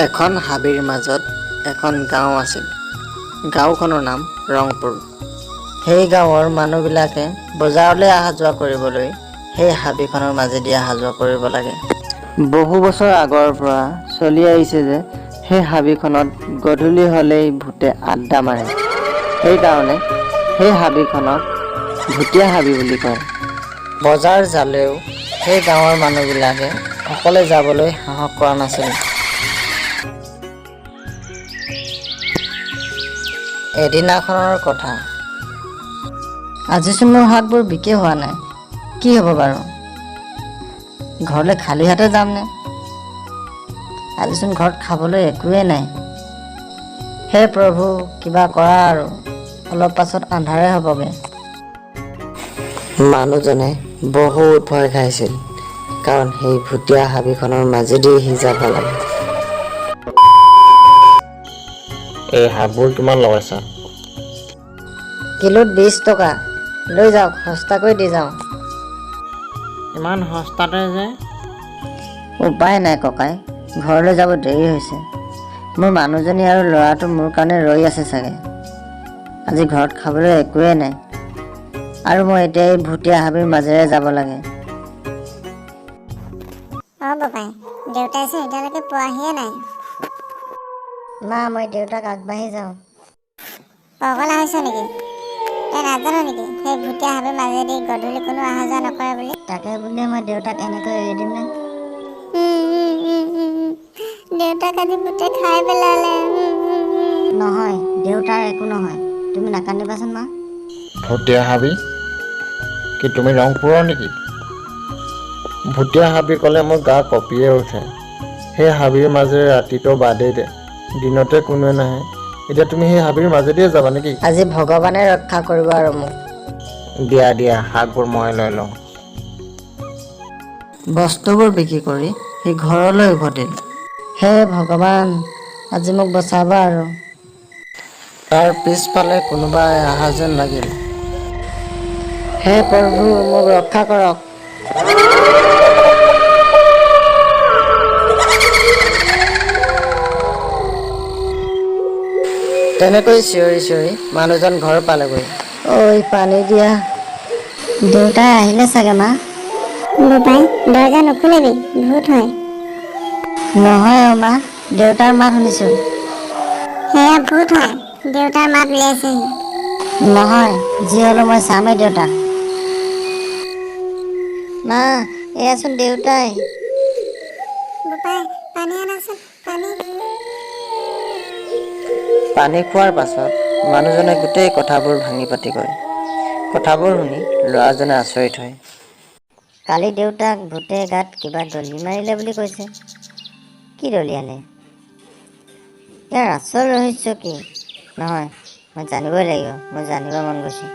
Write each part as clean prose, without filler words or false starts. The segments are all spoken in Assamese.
এখন হাবিৰ মাজত এখন গাঁও আছিল। গাঁওখনৰ নাম ৰংপুৰ। সেই গাঁৱৰ মানুহবিলাকে বজাৰলৈ অহা যোৱা কৰিবলৈ সেই হাবিখনৰ মাজেদি অহা যোৱা কৰিব লাগে। বহু বছৰ আগৰ পৰা চলি আহিছে যে সেই হাবিখনত গধূলি হ'লেই ভূতে আড্ডা মাৰে। সেইকাৰণে সেই হাবিখনক ভূতীয়া হাবি বুলি কয়। বজাৰ জালেও সেই গাঁৱৰ মানুহবিলাকে অকলে যাবলৈ সাহস কৰা নাছিল। এদিনাখনৰ কথা। আজিচোন মোৰ হাতবোৰ বিকি হোৱা নাই, কি হ'ব বাৰু? ঘৰলৈ খালী হাতে যামনে? আজিচোন ঘৰত খাবলৈ একোৱেই নাই। হে প্ৰভু, কিবা কৰা আৰু, অলপ পাছত আন্ধাৰে হ'বগে। মানুহজনে বহুত ভয় খাইছিল, কাৰণ সেই ভূতীয়া হাবিখনৰ মাজেদি সি যাব লাগে। এই হাতবোৰ কিমান লগাইছা? কিলোত 20 টকা। লৈ যাওক, সস্তাকৈ দি যাওঁ। ইমান সস্তাতে যে? উপায় নাই ককাই, ঘৰলৈ যাব দেৰি হৈছে। মোৰ মানুহজনী আৰু ল'ৰাটো মোৰ কাৰণে ৰৈ আছে চাগে। আজি ঘৰত খাবলৈ একোৱেই নাই, আৰু মই এতিয়া এই ভূতীয়া হাবিৰ মাজেৰে যাব লাগে। বাবাই, দেউতাইচোন এতিয়ালৈকে পোৱাহিয়ে নাই। মা, মই দেউতাক আগবাঢ়ি যাওঁ। পগলা হৈছ নেকি? তই নাজানো নেকি সেই ভূতীয়া হাবিৰ মাজেদি গধূলি কোনো অহা যোৱা নকৰে বুলি? তাকে বুলিয়ে মই দেউতাক এনেকৈ এৰি দিম নে? দেউতাক আজি ভূতে খাই পেলালে। নহয়, দেউতাৰ একো নহয়, তুমি নাকান্দিবাচোন মা। ভূতীয়া হাবি? কি তুমি ৰংপুৰৰ নেকি? ভূতীয়া হাবি ক'লে মোৰ গা কঁপিয়ে উঠে। সেই হাবিৰ মাজেৰে ৰাতিটো বাদেই দে, দিনতে কোনোৱে নাহে। এতিয়া তুমি সেই হাবিৰ মাজেদিয়ে যাবা নেকি? আজি ভগৱানে ৰক্ষা কৰিব আৰু মোক। দিয়া দিয়া, শাকবোৰ মই লৈ লওঁ। বস্তুবোৰ বিক্ৰী কৰি সি ঘৰলৈ উভতিল। হে ভগৱান, আজি মোক বচাবা আৰু। তাৰ পিছফালে কোনোবাই অহা যেন লাগিল। হে প্ৰভু, মোক ৰক্ষা কৰক। তেনেকৈ চিঞৰি চিঞৰি মানুহজন ঘৰ পালেগৈ। ঐ পানী দিয়া। দেউতাই আহিলে চাগে মা। বোপাই, দৰ্জা নুখুলিবি, ভূত হয়। নহয় অ মা, দেউতাৰ মাত শুনিছো। সেয়া ভূত হয়, দেউতাৰ মাত উলিয়াইছেহি। নহয়, যি হ'লেও মই চামেই দেউতাক। মা, এয়াচোন দেউতাই। বোপাই, পানী আনাচোন, পানী। পানী খোৱাৰ পাছত মানুহজনে গোটেই কথাবোৰ ভাঙি পাতি কয়। কথাবোৰ শুনি ল'ৰাজনে আচৰিত হয়। কালি দেউতাক ভূতে গাত কিবা দলি মাৰিলে বুলি কৈছে। কি দলিয়ালে? ইয়াৰ আচল ৰহস্য কি? নহয়, মই জানিবই লাগিব, মই জানিব মন গৈছে।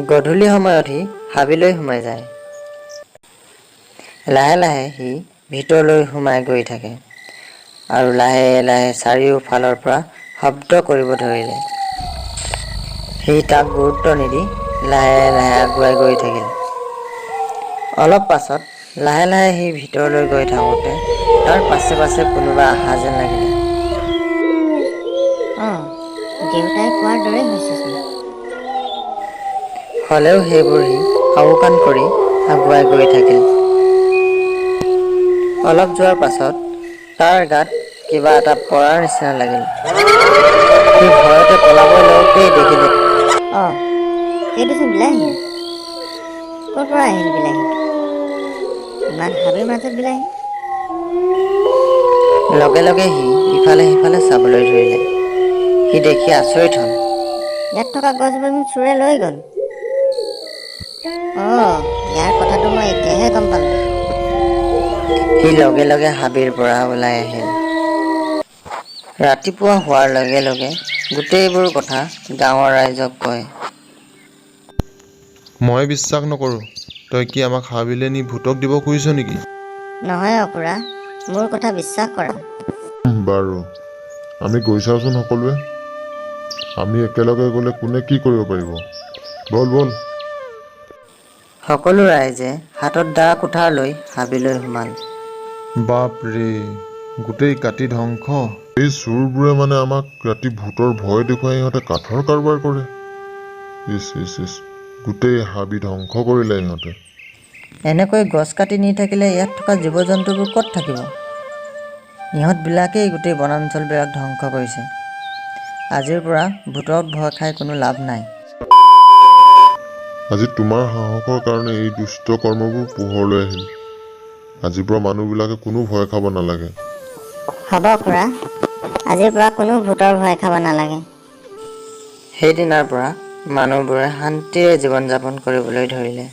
গধূলি সময়ত সি হাবিলৈ সোমাই যায়। লাহে লাহে সি ভিতৰলৈ সোমাই গৈ থাকে, আৰু লাহে লাহে চাৰিওফালৰ পৰা শব্দ কৰিব ধৰিলে। সি তাক গুৰুত্ব নিদি লাহে লাহে আগুৱাই গৈ থাকিল। অলপ পাছত লাহে লাহে সি ভিতৰলৈ গৈ থাকোঁতে তাৰ পাছে পাছে কোনোবা অহা যেন লাগিলে। দেউতাই কোৱাৰ দৰেই হৈছেচোন। হ'লেও সেইবোৰ সি আওকাণ কৰি আগুৱাই গৈ থাকিল। অলপ যোৱাৰ পাছত তাৰ গাত কিবা এটা পৰাৰ নিচিনা লাগিল। সি ভয়তে পলাবলৈ লওঁতেই দেখিলে, এইটোচোন বিলাহী। ক'ৰ পৰা আহিল বিলাহীটো? ইমান হাবিৰ মাজত বিলাহী? লগে লগে সি ইফালে সিফালে চাবলৈ ধৰিলে। সি দেখি আচৰিত হ'ল। ইয়াত থকা গছবোৰ চোৰে লৈ গ'ল। ইয়াৰ কথাটো মই এতিয়াহে গম পালোঁ। সি লগে লগে হাবিৰ পৰা ওলাই আহিল। ৰাতিপুৱা হোৱাৰ লগে লগে গোটেইবোৰ কথা গাঁৱৰ ৰাইজক কয়। মই বিশ্বাস নকৰোঁ। তই কি আমাক হাবিলে নি ভূতক দিব খুজিছ নেকি? নহয় অখুৰা, মোৰ কথা বিশ্বাস কৰা। বাৰু, আমি গৈ চাওঁচোন সকলোৱে। আমি একেলগে গ'লে কোনে কি কৰিব পাৰিব? ব'ল ব'ল। সকলো ৰাইজে হাতত দা কুঠাৰ লৈ হাবিলৈ সোমাল। বাপৰে, গোটেই কাটি ধ্বংস। এই চোৰবোৰে মানে আমাক ৰাতি ভূতৰ ভয় দেখুৱাই ইহঁতে কাঠৰ কাৰবাৰ কৰে। ইচ ইচ ইচ, গোটেই হাবি ধ্বংস কৰিলে ইহঁতে। এনেকৈ গছ কাটি নি থাকিলে ইয়াত থকা জীৱ জন্তুবোৰ ক'ত থাকিব? ইহঁতবিলাকেই গোটেই বনাঞ্চলবিলাক ধ্বংস কৰিছে। আজিৰ পৰা ভূতক ভয় খাই কোনো লাভ নাই। আজি তোমাৰ সাহসৰ কাৰণে এই দুষ্ট কৰ্মবোৰ পোহৰলৈ আহিল। আজিৰ পৰা মানুহবিলাকে কোনো ভয় খাব নালাগে। হ'ব খুৰা, আজিৰ পৰা কোনো ভূতৰ ভয় খাব নালাগে। সেইদিনাৰ পৰা মানুহবোৰে শান্তিৰে জীৱন যাপন কৰিবলৈ ধৰিলে।